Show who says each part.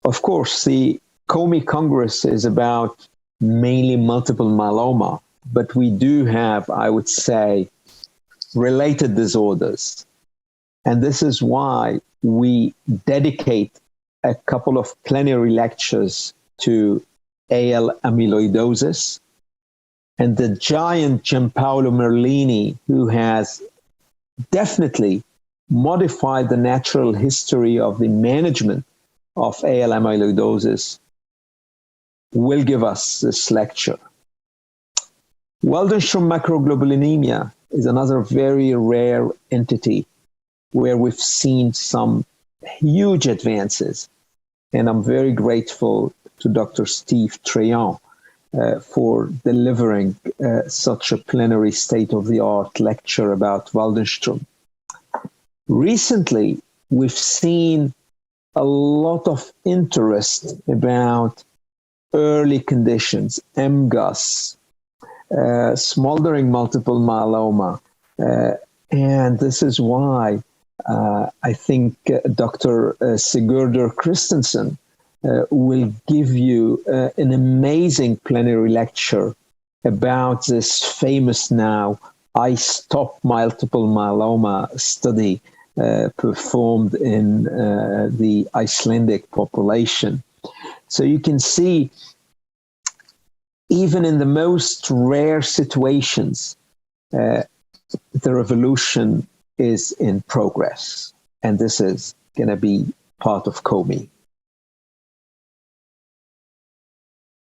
Speaker 1: Of course, the COMy Congress is about mainly multiple myeloma, but we do have, I would say, related disorders. And this is why we dedicate a couple of plenary lectures to AL amyloidosis. And the giant Giampaolo Merlini, who has definitely modified the natural history of the management of AL amyloidosis, will give us this lecture. Waldenstrom macroglobulinemia is another very rare entity where we've seen some huge advances. And I'm very grateful to Dr. Steve Treyon for delivering such a plenary state-of-the-art lecture about Waldenstrom. Recently, we've seen a lot of interest about early conditions, MGUS, Smoldering multiple myeloma. And this is why I think Dr. Sigurdur Christensen will give you an amazing plenary lecture about this famous now I-STOP multiple myeloma study performed in the Icelandic population. So you can see, even in the most rare situations, the revolution is in progress. And this is going to be part of COMy.